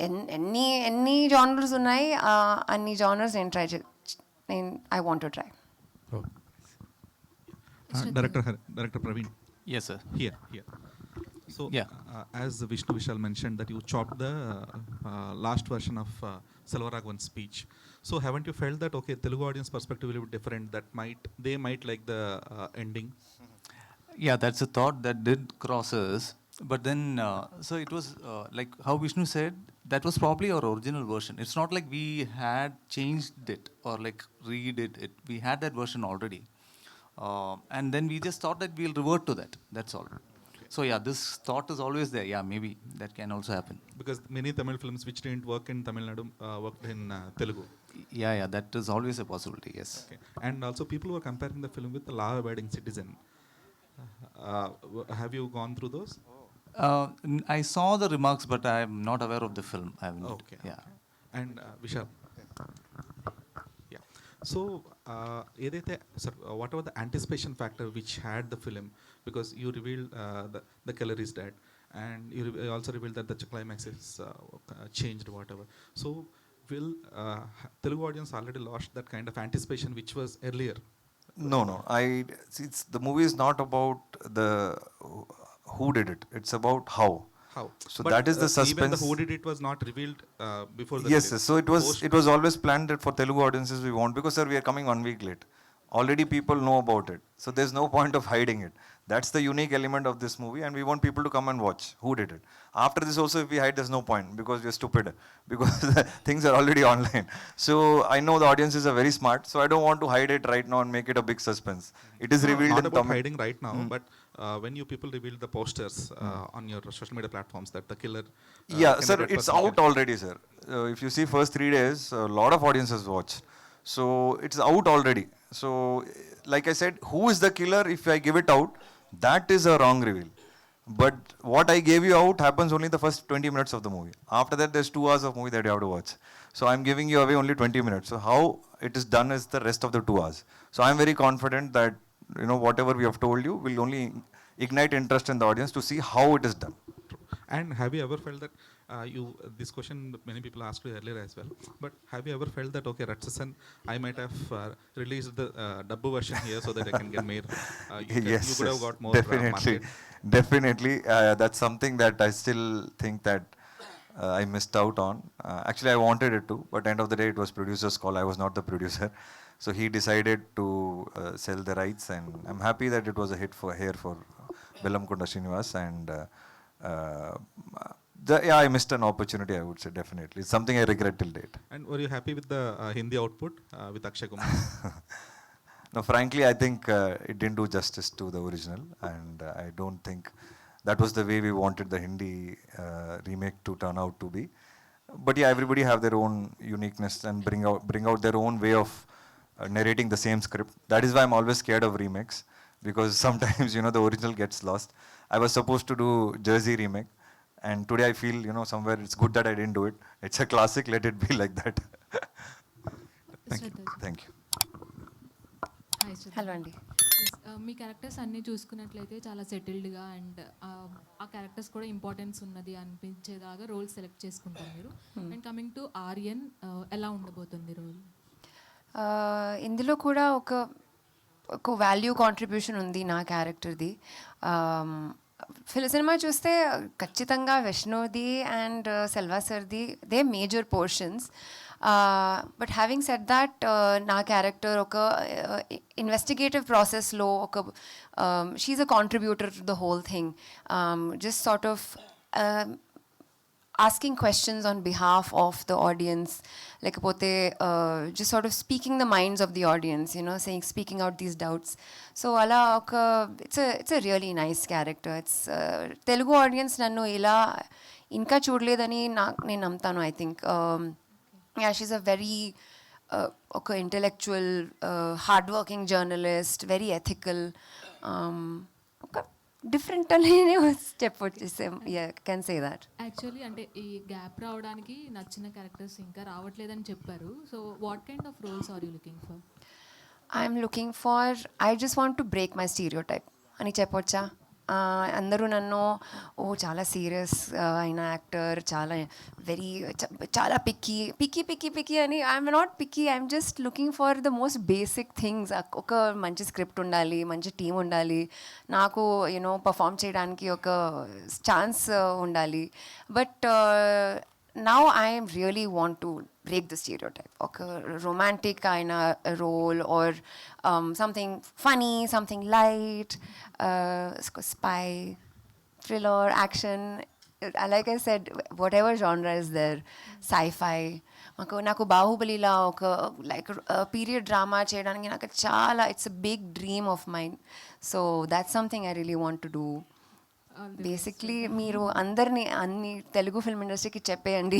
ఎన్ని genres ఉన్నాయి, అన్ని genres I want to try. Director Praveen. Yes, sir. Here. So, as Vishnu Vishal mentioned that you chopped the last version of Selvaraghavan's speech. So, haven't you felt that Telugu audience perspective will be different? That they might like the ending. Yeah, that's a thought that did cross us. But then, so it was like how Vishnu said, that was probably our original version. It's not like we had changed it or like redid it. We had that version already. And then we just thought that we'll revert to that. That's all. So yeah, this thought is always there. Yeah, maybe that can also happen. Because many Tamil films which didn't work in Tamil Nadu worked in Telugu. Yeah, that is always a possibility, yes. Okay. And also people were comparing the film with The Law-Abiding Citizen. Have you gone through those? I saw the remarks, but I am not aware of the film. I haven't. Okay. Yeah. And Vishal. Yeah. So, what was the anticipation factor which had the film? Because you revealed the killer is dead, and you also revealed that the climax is changed, whatever. So, will Telugu audience already lost that kind of anticipation which was earlier? No. The movie is not about who did it. It's about how. So but that is the suspense. Even the who did it was not revealed before the Yes, so it was always planned that for Telugu audiences we want, because sir, we are coming 1 week late. Already people know about it. So there's no point of hiding it. That's the unique element of this movie, and we want people to come and watch who did it. After this also, if we hide, there's no point, because we're stupid, because things are already online. So I know the audiences are very smart, so I don't want to hide it right now and make it a big suspense. It is revealed not in about hiding right now, but when you people reveal the posters on your social media platforms that the killer sir, it's out already, sir. If you see first 3 days, a lot of audiences watch. So it's out already. So like I said, who is the killer? If I give it out, that is a wrong reveal. But what I gave you out happens only the first 20 minutes of the movie. After that, there's 2 hours of movie that you have to watch. So I'm giving you away only 20 minutes. So how it is done is the rest of the 2 hours. So I'm very confident that whatever we have told you will only ignite interest in the audience to see how it is done. And have you ever felt that this question many people asked you earlier as well. But have you ever felt that okay, Ratchasan, I might have released the dubbo version here so that I can get more? Yes, You could have got more definitely, market. definitely. That's something that I still think that I missed out on. Actually, I wanted it to, but end of the day, it was producer's call. I was not the producer, so he decided to sell the rights, and I'm happy that it was a hit for Bellamkonda Srinivas, and uh, yeah, I missed an opportunity. I would say definitely. It's something I regret till date. And were you happy with the Hindi output with Akshay Kumar? No, frankly, I think it didn't do justice to the original, and I don't think that was the way we wanted the Hindi remake to turn out to be. But yeah, everybody have their own uniqueness and bring out their own way of narrating the same script. That is why I'm always scared of remakes, because sometimes the original gets lost. I was supposed to do Jersey remake, and today I feel somewhere it's good that I didn't do it. It's a classic. Let it be like that. Thank you. Hi Shraddha. Hello అండి. మీ characters అన్నీ చూసుకున్నట్లయితే చాలా సెటిల్డ్గా and ఆ characters కూడా importance ఉన్నది అనిపించేలాగా role select చేసుకుంటారు మీరు. And coming to Aryan, ఎలా ఉండబోతుంది రోల్? ఇందులో కూడా ఒక వాల్యూ కాంట్రిబ్యూషన్ ఉంది నా క్యారెక్టర్ది. సినిమా చూస్తే ఖచ్చితంగా విష్ణుది అండ్ సెల్వా సర్ది they major portions. But having said that నా క్యారెక్టర్ ఒక ఇన్వెస్టిగేటివ్ ప్రాసెస్లో she a contributor to the whole thing. Just sort of asking questions on behalf of the audience, lekapothe just sort of speaking the minds of the audience, speaking out these doubts. So ala it's a really nice character. It's Telugu audience nannu ila inka chudledani nenu namtanu. I think yeah, she's a very intellectual, hardworking journalist, very ethical, different అని చెప్పొచ్చు. Can say that. Actually అంటే ఈ gap రావడానికి నచ్చిన characters ఇంకా రావట్లేదని చెప్పారు. So what kind of roles are you looking for? I'm looking for I just want to break my stereotype అని చెప్పొచ్చా. అందరూ నన్ను చాలా సీరియస్ అయిన యాక్టర్, చాలా పిక్కీ అని. I'm not picky, I'm just looking for the most basic things. ఒక మంచి స్క్రిప్ట్ ఉండాలి, మంచి టీం ఉండాలి, నాకు పర్ఫామ్ చేయడానికి ఒక ఛాన్స్ ఉండాలి. But now I really want to break the stereotype. Okay, romantic kind of role or something funny, something light, spy, thriller, action. Like I said, whatever genre is there, sci-fi. నాకు బాహుబలిలా like period drama చేయడానికి నాకు చాలా, it's a big dream of mine. So that's something I really want to do. Basically మీరు అన్ని Telugu film ఇండస్ట్రీకి చెప్పేయండి.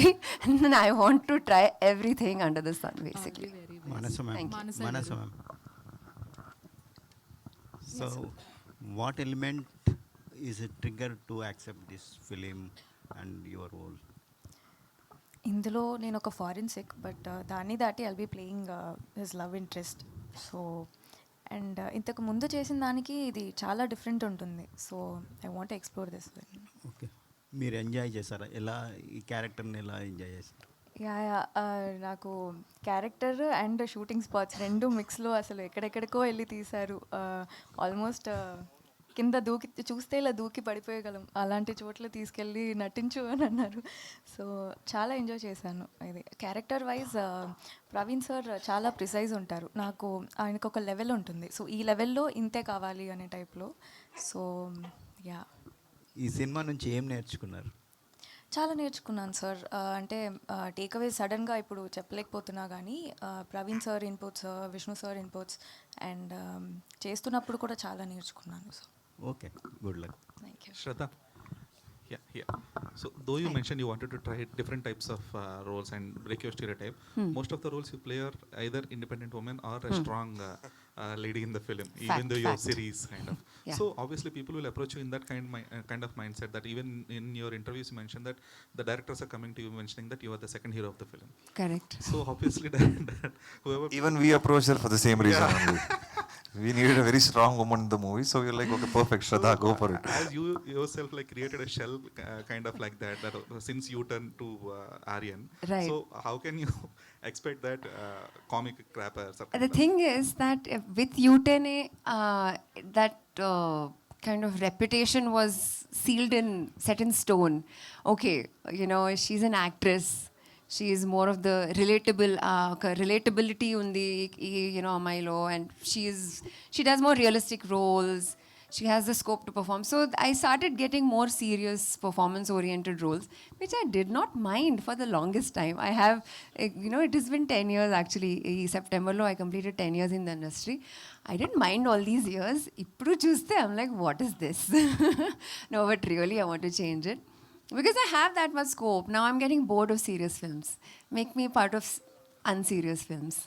I want to try everything under the sun basically. మనసు ma'am. So what element is a trigger to accept this film and your role? ఇందులో నేను ఒక forensic, but దాన్ని దాటి I'll be playing his love interest. So and ఇంతకు ముందు చేసిన దానికి ఇది చాలా డిఫరెంట్ ఉంటుంది. So I want explore this. Okay, మీరు ఎంజాయ్ చేశారా? ఈ క్యారెక్టర్ని ఎలా ఎంజాయ్ చేశారు? నాకు క్యారెక్టర్ అండ్ షూటింగ్ స్పాట్స్ రెండు మిక్స్లో అసలు ఎక్కడెక్కడికో వెళ్ళి తీశారు. ఆల్మోస్ట్ కింద చూస్తే ఇలా దూకి పడిపోయగలం అలాంటి చోట్ల తీసుకెళ్ళి నటించు అని అన్నారు. సో చాలా ఎంజాయ్ చేశాను. ఇది క్యారెక్టర్ వైజ్ ప్రవీణ్ సార్ చాలా ప్రిసైజ్ ఉంటారు. నాకు ఆయనకు ఒక లెవెల్ ఉంటుంది. సో ఈ లెవెల్లో ఇంతే కావాలి అనే టైప్లో. సో యా, ఈ సినిమా నుంచి ఏం నేర్చుకున్నారు? చాలా నేర్చుకున్నాను సార్. అంటే టేక్అవే సడన్గా ఇప్పుడు చెప్పలేకపోతున్నా కానీ Praveen sir inputs, Vishnu sir inputs and చేస్తున్నప్పుడు కూడా చాలా నేర్చుకున్నాను sir. Okay, good luck. Thank you. Shraddha. Yeah. So though you mentioned you wanted to try different types of roles and break your stereotype, most of the roles you play are either independent woman or a strong lady in the film, even though you're series kind of. Yeah. So obviously people will approach you in that kind of mindset that even in your interviews you mentioned that the directors are coming to you mentioning that you are the second hero of the film. Correct. So obviously that whoever even we approach her for the same reason only. We needed a very strong woman in the movie, so we're like, okay, perfect, Shraddha, go for it. As you yourself like created a shell kind of like that, since you turned to Aryan. Right. So how can you expect that comic rapper? The thing is that with Utene, that kind of reputation was sealed in, set in stone. Okay, you know, she's an actress. She is more of the relatability undi, you know, Milo, and she does more realistic roles. She has the scope to perform. So I started getting more serious performance-oriented roles, which I did not mind for the longest time. I have, you know, it has been 10 years actually. In September, I completed 10 years in the industry. I didn't mind all these years. Ippudu chuste, I'm like, what is this? No, but really, I want to change it. Because I have that much scope. Now I'm getting bored of serious films. Make me part of unserious films.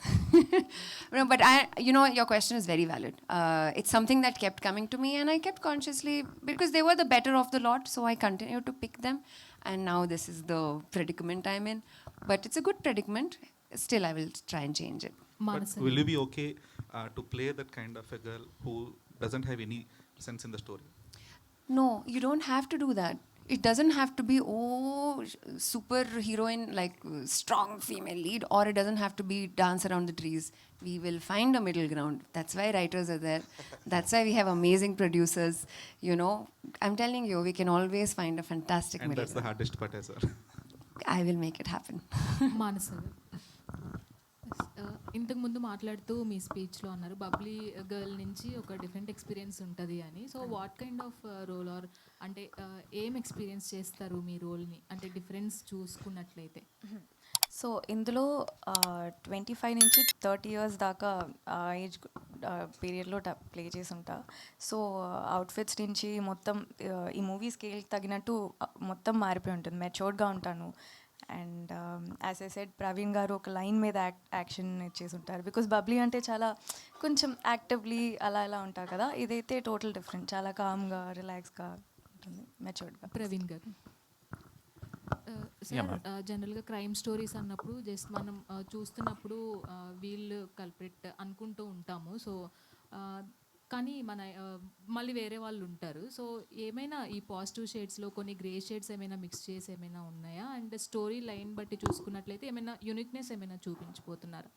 No, but you know, your question is very valid. It's something that kept coming to me, and I kept consciously, because they were the better of the lot, so I continued to pick them. And now this is the predicament I'm in. But it's a good predicament. Still, I will try and change it. But will you be okay to play that kind of a girl who doesn't have any sense in the story? No, you don't have to do that. It doesn't have to be, super heroine, like strong female lead, or it doesn't have to be dance around the trees. We will find a middle ground. That's why writers are there. That's why we have amazing producers. You know, I'm telling you, we can always find a fantastic And middle that's the ground. hardest part as well. I will make it happen. మానస ఇంతకు ముందు మాట్లాడుతూ మీ స్పీచ్లో అన్నారు Babli girl నుంచి ఒక different experience ఉంటుంది అని. So what kind of role are అంటే ఏం ఎక్స్పీరియన్స్ చేస్తారు మీ రోల్ని, అంటే డిఫరెన్స్ చూసుకున్నట్లయితే? సో ఇందులో 25 నుంచి 30 ఇయర్స్ దాకా ఏజ్ పీరియడ్లో ప్లే చేసి ఉంటా. సో అవుట్ఫిట్స్ నుంచి మొత్తం ఈ మూవీ స్కేల్కి తగినట్టు మొత్తం మారిపోయి ఉంటుంది. మెచ్యూర్డ్గా ఉంటాను. And as I said, Praveen గారు ఒక లైన్ మీద యాక్షన్ ఇచ్చేసి ఉంటారు. బికాస్ బబ్లీ అంటే చాలా కొంచెం యాక్టివ్లీ అలా ఇలా ఉంటారు కదా, ఇదైతే టోటల్ డిఫరెంట్. చాలా కామ్గా, రిలాక్స్గా ఉంటుంది, మెచ్యూర్డ్గా. ప్రవీణ్ గారు సార్, జనరల్గా క్రైమ్ స్టోరీస్ అన్నప్పుడు జస్ట్ మనం చూస్తున్నప్పుడు వీళ్ళు కల్ప్రిట్ అనుకుంటూ ఉంటాము. సో కానీ మన మళ్ళీ వేరే వాళ్ళు ఉంటారు. సో ఏమైనా ఈ పాజిటివ్ షేడ్స్లో కొన్ని గ్రే షేడ్స్ ఏమైనా మిక్స్ చేసి ఏమైనా ఉన్నాయా? అండ్ స్టోరీ లైన్ బట్టి చూసుకున్నట్లయితే ఏమైనా యూనిక్నెస్ ఏమైనా చూపించిపోతున్నారా?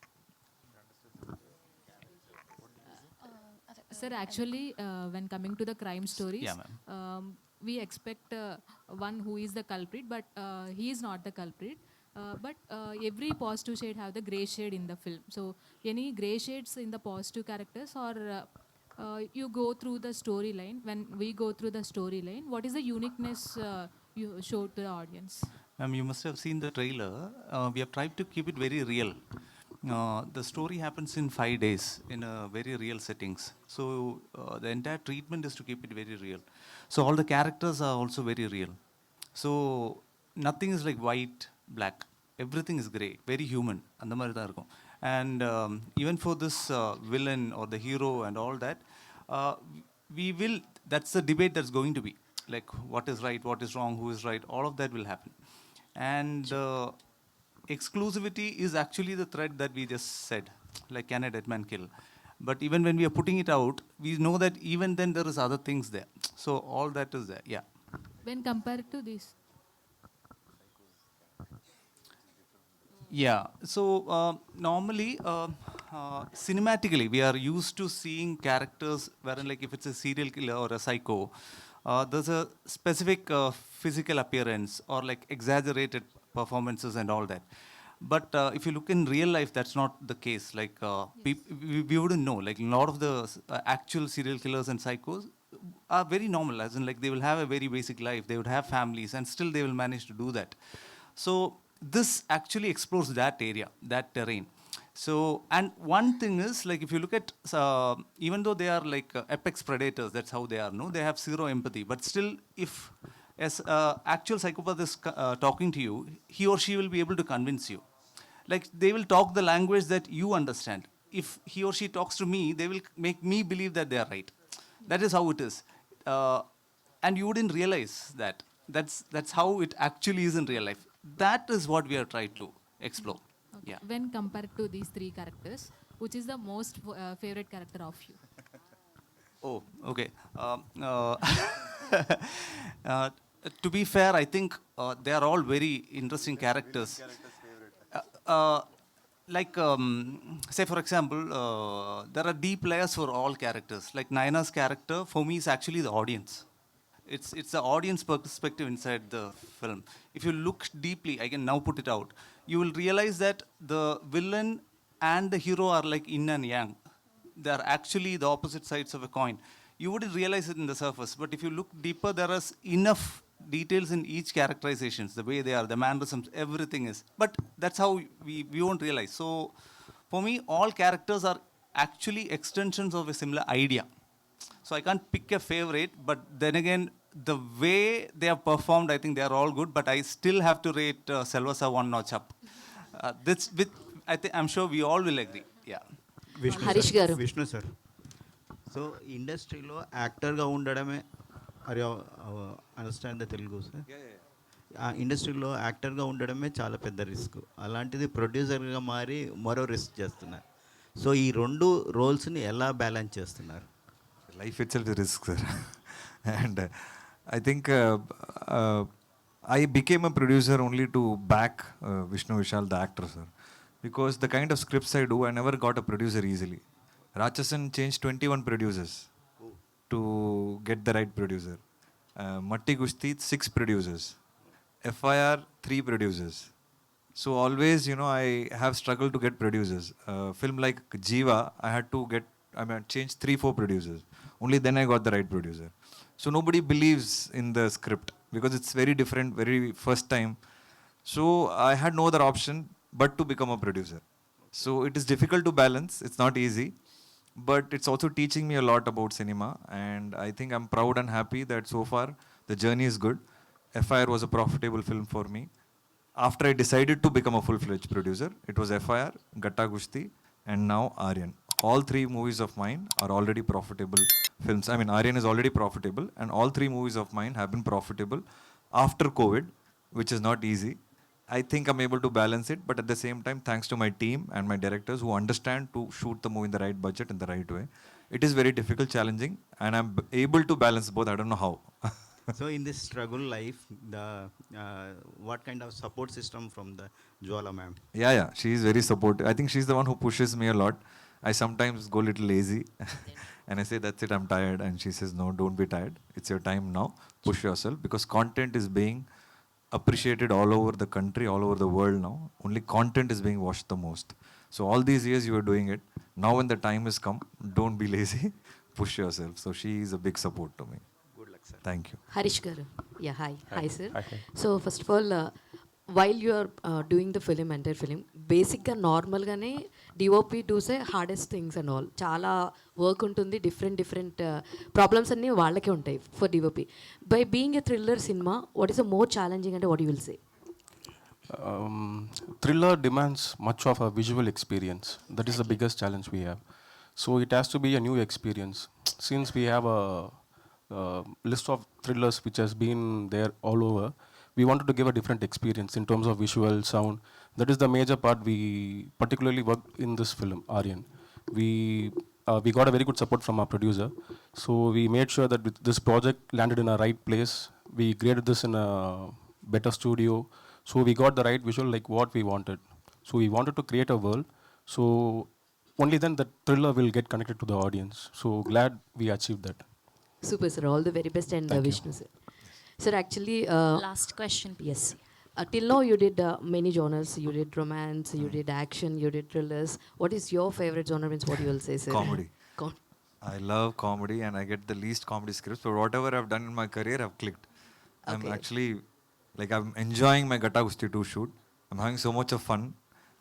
Sir, actually when coming to the crime stories, we expect one who is the culprit, but he is not the culprit. But every positive shade have the grey shade in the film. So any grey shades in the positive characters, or you go through the storyline? When we go through the storyline, what is the uniqueness you show to the audience? Ma'am, you must have seen the trailer. We have tried to keep it very real. The story happens in 5 days in a very real settings. So the entire treatment is to keep it very real. So all the characters are also very real. So nothing is like white, black. Everything is grey, very human. And and even for this villain or the hero and all that, we will, that's the debate that's going to be. Like what is right, what is wrong, who is right, all of that will happen. And exclusivity is actually the thread that we just said, like can a dead man kill? But even when we are putting it out, we know that even then there is other things there. So all that is there, yeah. When compared to this? Yeah, so normally, cinematically, we are used to seeing characters wherein, like if it's a serial killer or a psycho, there's a specific physical appearance or like exaggerated performances and all that. But if you look in real life, that's not the case. Like we wouldn't know. Like a lot of the actual serial killers and psychos are very normal, as in like they will have a very basic life. They would have families, and still they will manage to do that. So this actually explores that area, that terrain. So, and one thing is, like if you look at, even though they are like apex predators, that's how they are, no? They have zero empathy. But still, if as actual psychopath is talking to you, he or she will be able to convince you. Like they will talk the language that you understand. If he or she talks to me, they will make me believe that they are right. That is how it is. And you wouldn't realize that. That's how it actually is in real life. That is what we are trying to explore. Okay. Yeah. When compared to these three characters, which is the most favorite character of you? Oh, okay. Uh, to be fair, I think they are all very interesting characters. Uh, like, say for example, there are deep layers for all characters. Like Naina's character, for me, is actually the audience. It's the audience perspective inside the film. If you look deeply, I can now put it out. You will realize that the villain and the hero are like yin and yang. They are actually the opposite sides of a coin. You wouldn't realize it in the surface, but if you look deeper, there is enough details in each characterizations, the way they are, the mannerisms, everything is. But that's how we won't realize. So for me, all characters are actually extensions of a similar idea. So I can't pick a favorite, but then again, the way they have performed, I think they are all good, but I still have to rate Selvasa one notch up. I'm sure we all will agree. Yeah. Harish garu. Vishnu sir. So ఇండస్ట్రీలో యాక్టర్గా ఉండడమే అరే understand the Telugu sir. ఆ ఇండస్ట్రీలో యాక్టర్గా ఉండడమే చాలా పెద్ద రిస్క్. అలాంటిది ప్రొడ్యూసర్గా మారి మరో రిస్క్ చేస్తున్నారు. సో ఈ రెండు రోల్స్ని ఎలా బ్యాలెన్స్ చేస్తున్నారు? Life itself is a risk, sir. And I think I became a producer only to back Vishnu Vishal, the actor, sir. Because the kind of scripts I do, I never got a producer easily. Rachasan changed 21 producers to get the right producer. Matti Gusti, 6 producers. FIR, 3 producers. So always, I have struggled to get producers. Film like Jiva, change 3-4 producers. Only then I got the right producer. So nobody believes in the script because it's very different, very first time. So I had no other option but to become a producer. So it is difficult to balance. It's not easy, but it's also teaching me a lot about cinema. And I think I'm proud and happy that so far the journey is good. FIR was a profitable film for me. After I decided to become a full-fledged producer, it was FIR, Gatta Gushti, and now Aaryan. All 3 movies of mine are already profitable films. I mean, Aaryan is already profitable, and all 3 movies of mine have been profitable after COVID, which is not easy. I think I'm able to balance it, but at the same time, thanks to my team and my directors who understand to shoot the movie in the right budget in the right way. It is very difficult, challenging, and I'm able to balance both. I don't know how. So in this struggle life, what kind of support system from the Jwala ma'am? Yeah, she is very supportive. I think she's the one who pushes me a lot. I sometimes go a little lazy and I say, that's it, I'm tired. And she says, no, don't be tired. It's your time now. Push yourself because content is being appreciated all over the country, all over the world now. Only content is being watched the most. So all these years you were doing it. Now when the time has come, don't be lazy. Push yourself. So she is a big support to me. Good luck, sir. Thank you. Harish garu. Yeah, hi. Hi, sir. Hi. So first of all, while you are doing the film, entire film, బేసిక్గా నార్మల్గానే DOP does a hardest things and all. చాలా work ఉంటుంది, different problems అన్నీ వాళ్ళకే ఉంటాయి for DOP. By being a thriller cinema, what is the more challenging అంటే what you will say? Thriller demands much of a visual experience. That is the biggest challenge we have. So it has to be a new experience. Since we have a list of thrillers which has been there all over, we wanted to give a different experience in terms of visual, sound. That is the major part we particularly worked in this film, Aaryan. We got a very good support from our producer. So we made sure that this project landed in a right place. We graded this in a better studio. So we got the right visual like what we wanted. So we wanted to create a world. So only then the thriller will get connected to the audience. So glad we achieved that. Super, sir. All the very best. And Thank you. Vishnu, sir. Sir, actually... Last question. Yes. Till now you did many genres. You did romance, you did action, you did thrillers. What is your favorite genre? Means what you will say, sir? Comedy. I love comedy and I get the least comedy scripts. But whatever I've done in my career, I've clicked. I'm actually, I'm enjoying my Gatta Gusti 2 shoot. I'm having so much of fun.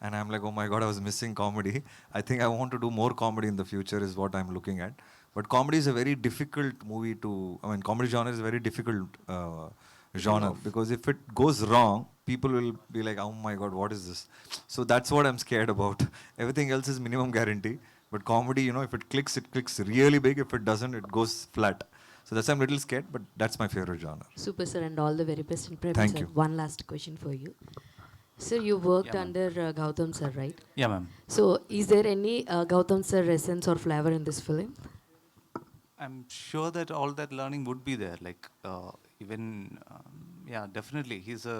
And I'm like, oh my God, I was missing comedy. I think I want to do more comedy in the future is what I'm looking at. But comedy is a very difficult movie to, comedy genre is a very difficult genre because if it goes wrong, people will be like, oh my God, what is this? So that's what I'm scared about. Everything else is minimum guarantee. But comedy, if it clicks really big. If it doesn't, it goes flat. So that's why I'm a little scared, but that's my favorite genre. Super, sir, and all the very best. And Prem, Thank sir, you. one last question for you. Sir, you worked Yeah, ma'am. under Gautam sir, right? Yeah, ma'am. So, is there any Gautam sir essence or flavor in this film? I'm sure that all that learning would be there. Like even yeah, definitely he's a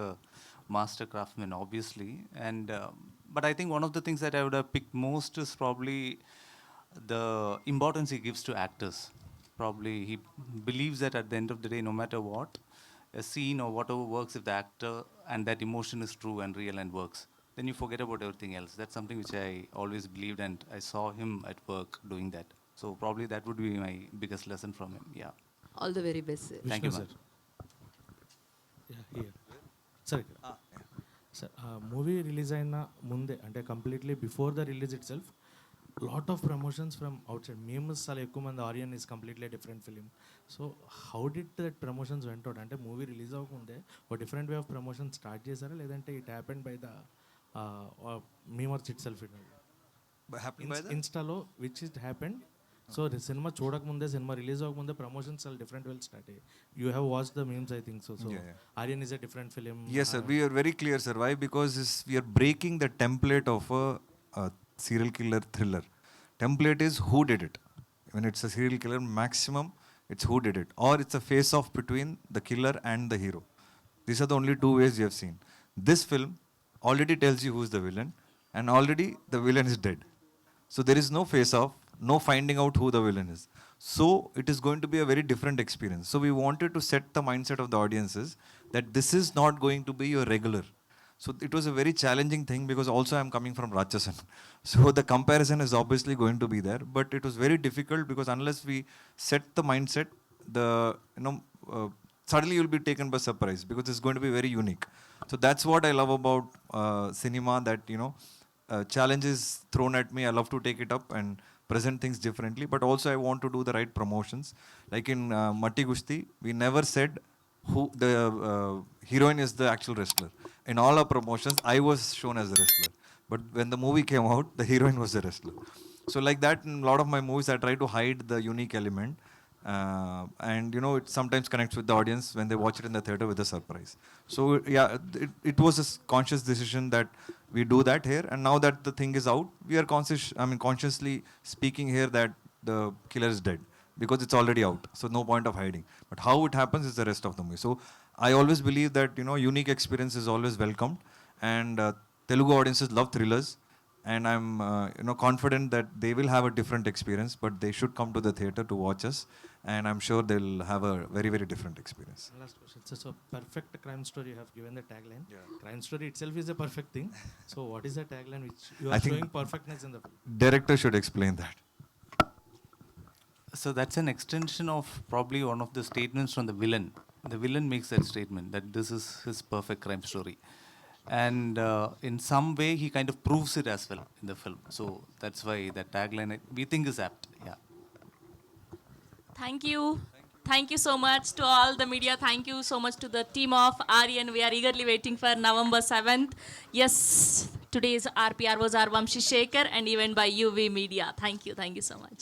master craftsman, obviously. And but I think one of the things that I would have picked most is probably the importance he gives to actors. Probably he believes that at the end of the day, no matter what, a scene or whatever works if the actor and that emotion is true and real and works, then you forget about everything else. That's something which I always believed, and I saw him at work doing that. So probably that would be my biggest lesson from him. Yeah. All the very best, sir. Thank you, ma'am. సరే sir movie release అయిన ముందే అంటే completely before the release itself lot of promotions from outside మేము చాలా ఎక్కువ మంది Aaryan is completely different film. So how did that promotions went out? అంటే movie release అవ్వకముందే ఒక different way of promotion start చేశారా, లేదంటే it happened by the memers itself ఇన్స్టాలో which it happened? So cinema చూడకముందే, సినిమా రిలీజ్ అవ్వకముందే promotions చాలా different well start అయ్యాయి. You have watch the memes I think so. So Aryan is a different film. Yes, sir. We are very clear, sir. Why? Because we are breaking the template of a serial killer thriller. Template is who did it. When it's a serial killer, maximum it's who did it, or it's a face-off between the killer and the hero. These are the only two ways we have seen. This film already tells you who's the villain, and already the villain is dead. So there is no face-off, no finding out who the villain is. So it is going to be a very different experience. So we wanted to set the mindset of the audiences that this is not going to be your regular. So it was a very challenging thing, because also I'm coming from Ratchasan. So the comparison is obviously going to be there, but it was very difficult because unless we set the mindset, suddenly you'll be taken by surprise because it's going to be very unique. So that's what I love about cinema, that challenge is thrown at me. I love to take it up and present things differently, but also I want to do the right promotions. Like in Matti Gusti, we never said who the heroine is the actual wrestler. In all our promotions, I was shown as a wrestler, but when the movie came out, the heroine was the wrestler. So like that, in a lot of my movies, I try to hide the unique element, and it sometimes connects with the audience when they watch it in the theater with a surprise. So yeah, it was a conscious decision that we do that here, and now that the thing is out, we are consciously speaking here that the killer is dead, because it's already out, so no point of hiding. But how it happens is the rest of the movie. So I always believe that unique experience is always welcomed, and Telugu audiences love thrillers, and I'm confident that they will have a different experience, but they should come to the theater to watch us, and I'm sure they'll have a very, very different experience. Last question. So perfect crime story, you have given the tagline. Crime story itself is a perfect thing. So what is the tagline which you are showing perfectness in the film? Director should explain that. So that's an extension of probably one of the statements from the villain. The villain makes that statement that this is his perfect crime story. And in some way, he kind of proves it as well in the film. So that's why that tagline, we think, is apt. Yeah. Thank you. Thank you so much to all the media. Thank you so much to the team of Aaryan. We are eagerly waiting for November 7th. Yes, today's RPR was our Vamshi Shekhar, and even by UV Media. Thank you so much.